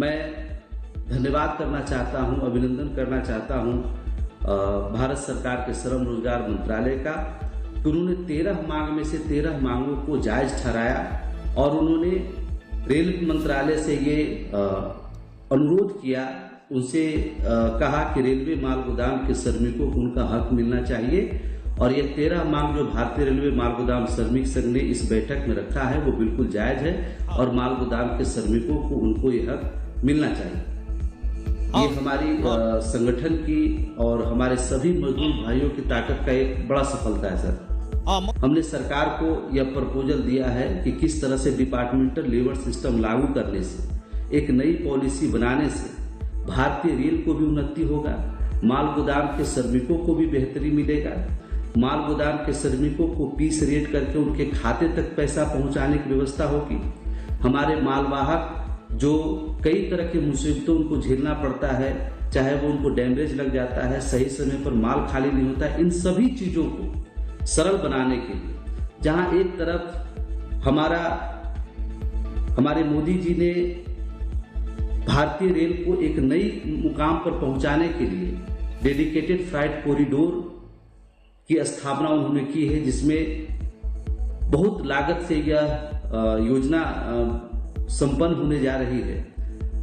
मैं धन्यवाद करना चाहता हूं, अभिनंदन करना चाहता हूं भारत सरकार के श्रम रोजगार मंत्रालय का। उन्होंने 13 मांग में से 13 मांगों को जायज ठहराया और उन्होंने रेल मंत्रालय से ये अनुरोध किया, उनसे कहा कि रेलवे माल गोदाम के श्रमिकों को उनका हक मिलना चाहिए। और ये 13 मांग जो भारतीय रेलवे माल गोदाम श्रमिक संघ ने इस बैठक में रखा है वो बिल्कुल जायज है और माल गोदाम के श्रमिकों को उनको ये हक मिलना चाहिए। ये हमारी संगठन की और हमारे सभी मजदूर भाइयों की ताकत का एक बड़ा सफलता है सर। हमने सरकार को यह प्रपोजल दिया है कि किस तरह से डिपार्टमेंटल लेबर सिस्टम लागू करने से, एक नई पॉलिसी बनाने से भारतीय रेल को भी उन्नति होगा, माल गोदाम के श्रमिकों को भी बेहतरी मिलेगा, माल गोदाम के श्रमिकों को पीस रेट करके उनके खाते तक पैसा पहुंचाने की व्यवस्था होगी। हमारे मालवाहक जो कई तरह के मुसीबतों उनको झेलना पड़ता है, चाहे वो उनको डैमेज लग जाता है, सही समय पर माल खाली नहीं होता है, इन सभी चीजों को सरल बनाने के लिए, जहां एक तरफ हमारे मोदी जी ने भारतीय रेल को एक नई मुकाम पर पहुंचाने के लिए डेडिकेटेड फ्राइट कॉरिडोर की स्थापना उन्होंने की है, जिसमें बहुत लागत से यह योजना संपन्न होने जा रही है,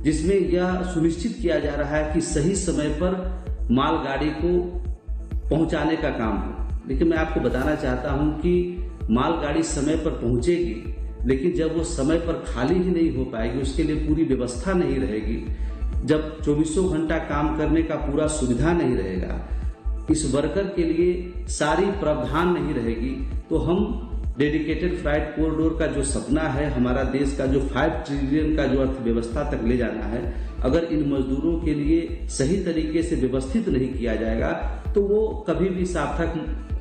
जिसमें यह सुनिश्चित किया जा रहा है कि सही समय पर मालगाड़ी को पहुंचाने का काम हो। लेकिन मैं आपको बताना चाहता हूं कि मालगाड़ी समय पर पहुंचेगी, लेकिन जब वो समय पर खाली ही नहीं हो पाएगी, उसके लिए पूरी व्यवस्था नहीं रहेगी, जब 24 घंटा काम करने का पूरा सुविधा नहीं रहेगा, इस वर्कर के लिए सारी प्रावधान नहीं रहेगी, तो हम डेडिकेटेड फ्राइट कॉरिडोर का जो सपना है, हमारा देश का जो 5 ट्रिलियन का जो अर्थव्यवस्था तक ले जाना है, अगर इन मजदूरों के लिए सही तरीके से व्यवस्थित नहीं किया जाएगा तो वो कभी भी सार्थक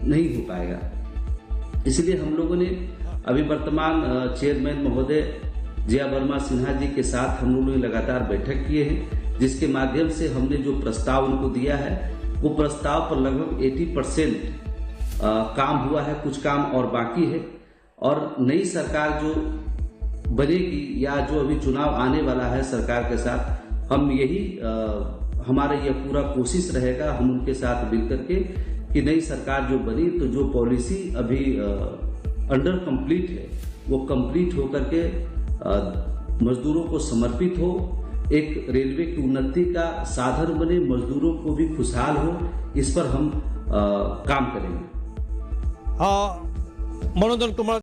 नहीं हो पाएगा। इसलिए हम लोगों ने अभी वर्तमान चेयरमैन महोदय जया वर्मा सिन्हा जी के साथ हम लोगों ने लगातार बैठक किए हैं, जिसके माध्यम से हमने जो प्रस्ताव उनको दिया है वो प्रस्ताव पर लगभग 80% काम हुआ है, कुछ काम और बाकी है। और नई सरकार जो बनेगी या जो अभी चुनाव आने वाला है सरकार के साथ, हम यही हमारा यह पूरा कोशिश रहेगा, हम उनके साथ मिल करके कि नई सरकार जो बनी तो जो पॉलिसी अभी अंडर कंप्लीट है वो कंप्लीट होकर के मजदूरों को समर्पित हो, एक रेलवे की उन्नति का साधन बने, मजदूरों को भी खुशहाल हो, इस पर हम काम करेंगे। मनोज, तुम्हारा